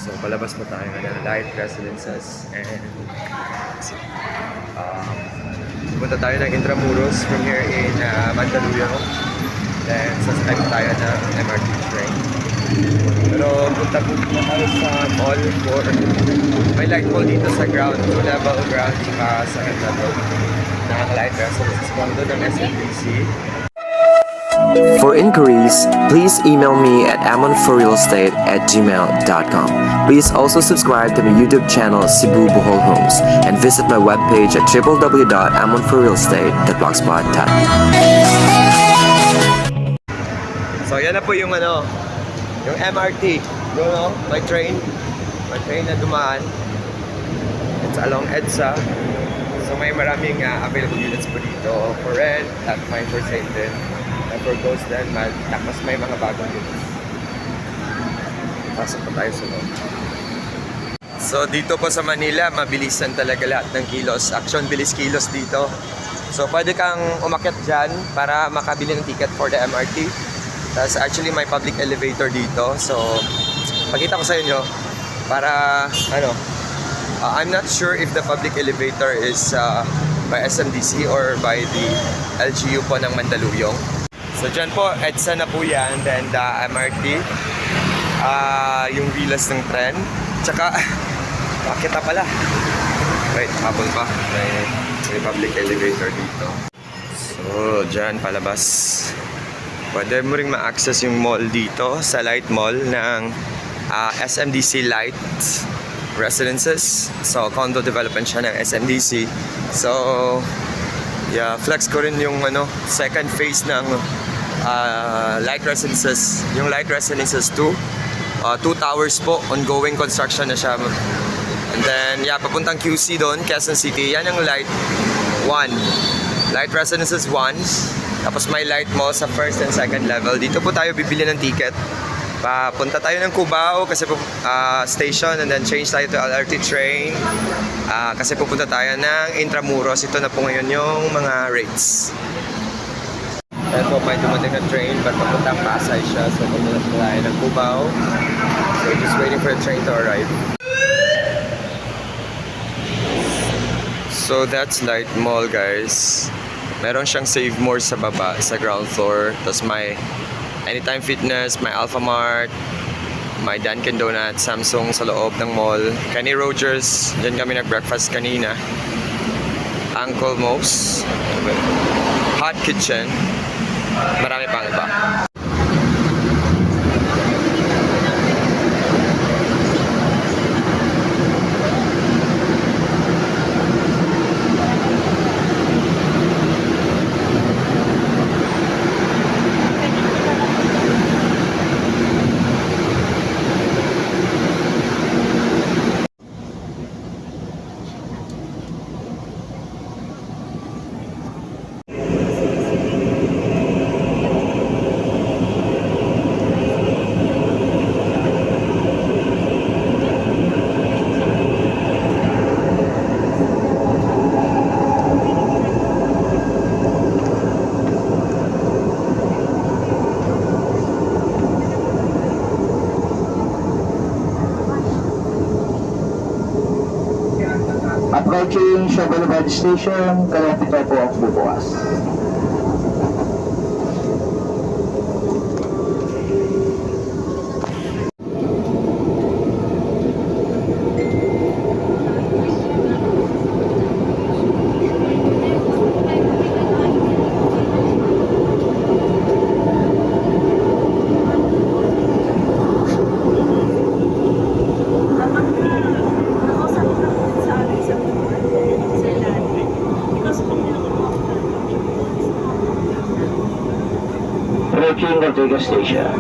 So, palabas po tayo ng Light Residences and pupunta tayo ng Intramuros from here in Mandaluyong. Then, sasakay po tayo ng MRT train. Pero punta po tayo sa mall for may light mall dito sa ground, 2-level ground, saka sa level ng Light Residences condo ng SMBC. For inquiries, please email me at amonforrealestate@gmail.com. Please also subscribe to my YouTube channel Cebu Bohol Homes and visit my webpage at www.amonforrealestate.blogspot.com. So yan na po yung yung MRT, may train na dumaan. It's along EDSA. So may maraming available units po dito for rent at may for sale din. And for ghost din, mas may mga bagong units. Pasok pa tayo sa loob. So dito po sa Manila, mabilisan talaga lahat ng kilos. Action, bilis kilos dito. So pwede kang umakyat dyan para makabili ng ticket for the MRT. Tapos actually may public elevator dito. So pakita ko sa inyo para I'm not sure if the public elevator is by SMDC or by the LGU po ng Mandaluyong. So dyan po, EDSA na po yan. Then the MRT, yung rilas ng tren. Tsaka, makita pala. Wait, habol pa. May public elevator dito. So, dyan palabas. Pwede mo ring ma-access yung mall dito sa Light Mall ng SMDC Light Residences. So, condo development siya ng SMDC. So, yeah, flex ko rin yung second phase ng Light Residences. Yung Light Residences 2. 2 towers po. Ongoing construction na siya. And then, yeah, papuntang QC doon, Quezon City. Yan yung Light 1. Light Residences 1. Tapos may light mo sa first and second level. Dito po tayo bibili ng ticket. Papunta tayo ng Cubao kasi station and then change tayo to LRT train. Kasi pupunta tayo ng Intramuros. Ito na po ngayon yung mga rates. Ayan po, may dumating na train but papuntang Pasay siya. So pupunta tayo ng Cubao. So we're just waiting for the train to arrive. So that's Light Mall, guys. Meron siyang Save More sa baba, sa ground floor. Tapos may Anytime Fitness, may Alphamart, may Dunkin Donuts, Samsung sa loob ng mall. Kenny Rogers, dyan kami nag-breakfast kanina. Uncle Mo's, Hot Kitchen, marami pang iba. Approaching Shaw Boulevard Station, kalapit na po ang bubukas. Approaching Ortega Station.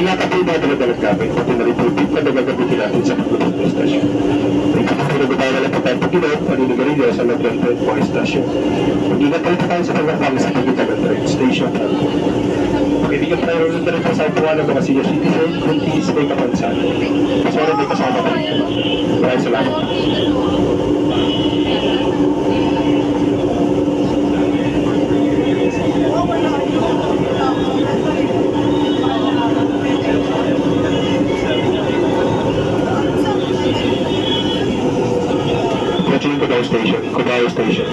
Ingatan po yung mga daladalag namin, pati na rin po yung pinagagabutin natin sa pagpunod ng stasyon. Tingnan po na baba na lang po tayo pagkilot, paninigarilyo sa loob ng train po station. Mag-ingat tayo tayo sa pagkakama sa pagitan ng train station. Kaibigan po tayo rin na rin po sa upuan ng mga senior citizen, kuntis, may kapansan. Sana may kasama ka rin. Maraming salamat. Approaching Cubao Station.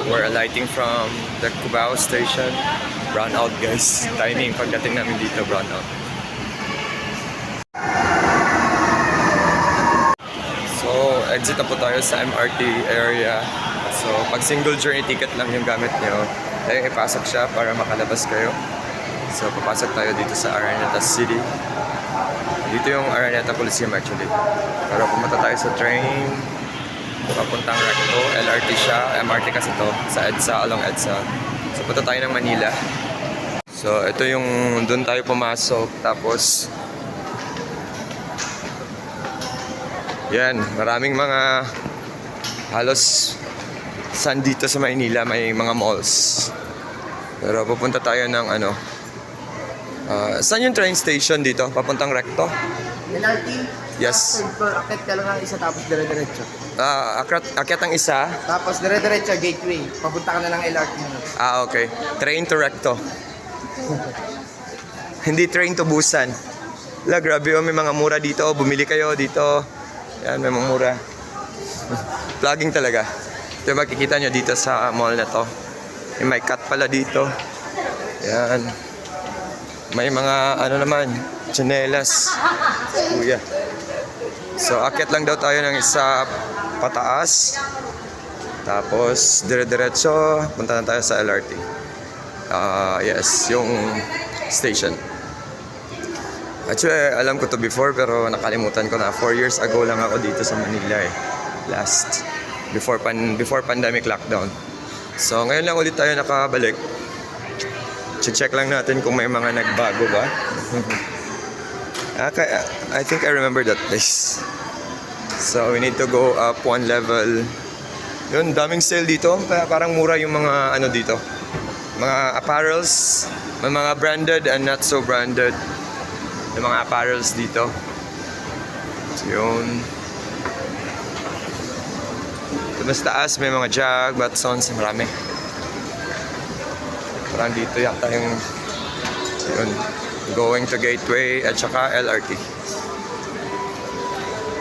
We're alighting from the Cubao station. Brown out guys. Timing pagdating namin dito, brown out. So, exit na po tayo sa MRT area. So, pag single journey ticket lang yung gamit nyo, ayun ipasok siya para makalabas kayo. So, papasok tayo dito sa Araneta City. Dito yung Araneta Coliseum actually. Pero pumunta tayo sa train, papuntang Recto, LRT siya, MRT kasi to, sa EDSA, along EDSA. So, punta tayo ng Manila. So, ito yung doon tayo pumasok, tapos yan, maraming mga halos saan dito sa Maynila, may mga malls. Pero pupunta tayo ng ano, saan yung train station dito? Papuntang Recto? LRT? Yes. Third floor, akit ka lang ang isa tapos dire-diretso. Akyat ang isa. Tapos dire-diretso, gateway. Papunta ka na lang LRT mo. Okay. Train to Recto. Hindi train to Busan. La, grabe oh, may mga mura dito. Bumili kayo dito. Yan, may mga mura. Vlogging talaga. Ito yung makikita nyo dito sa mall na to. May cut pala dito. Yan. May mga ano naman, tsinelas. Kuya. So, akyat lang daw tayo ng isa pataas. Tapos, dire-diretso, punta na tayo sa LRT. Yes, yung station. Actually, alam ko to before, pero nakalimutan ko na. 4 years ago lang ako dito sa Manila eh. Last. Before pandemic lockdown. So, ngayon lang ulit tayo nakabalik. Check lang natin kung may mga nagbago ba. I think I remember that place. So, we need to go up one level. Yun, daming sale dito. Parang mura yung mga ano dito. Mga apparels. May mga branded and not so branded. Yung mga apparels dito. So, yun. Mas taas, may mga Jag, Watsons, marami. Parang dito yata yung yun, going to Gateway at saka LRT.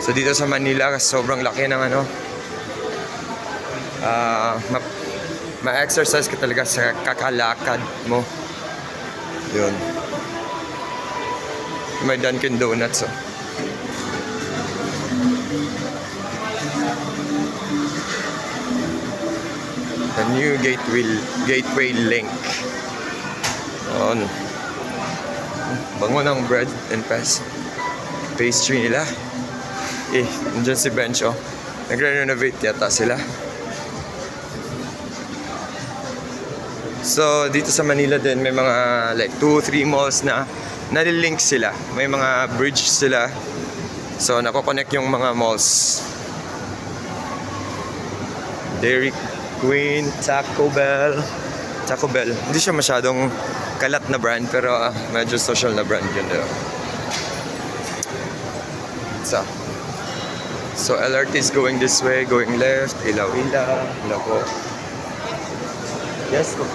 So dito sa Manila, sobrang laki ng ano, ma-exercise ka talaga sa kakalakad mo. Yun. May Dunkin Donuts oh. The new Gateway Link. On. Bango ng bread and pastry nila. Nandiyan si Bencho. Nagre-renovate yata sila. So, dito sa Manila din may mga like 2-3 malls na nalilink sila. May mga bridge sila. So, nako-connect yung mga malls. Dairy Queen, Taco Bell. Hindi siya masyadong kalat na brand pero medyo social na brand yun. So LRT is going this way, going left, Ilaw-Ila, Lago. Yes, go.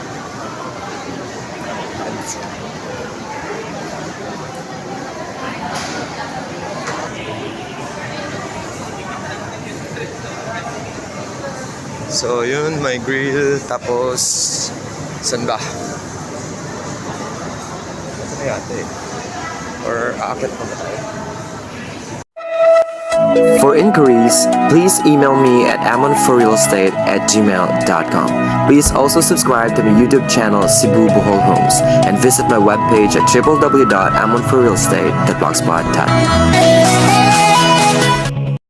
So yun, may grill, tapos saan ba? Saan na yata eh? Or aakit pa ba tayo? For inquiries, please email me at amonforrealestate@gmail.com. Please also subscribe to my YouTube channel Cebu Bohol Homes and visit my webpage at www.amonforrealestate.blogspot.com.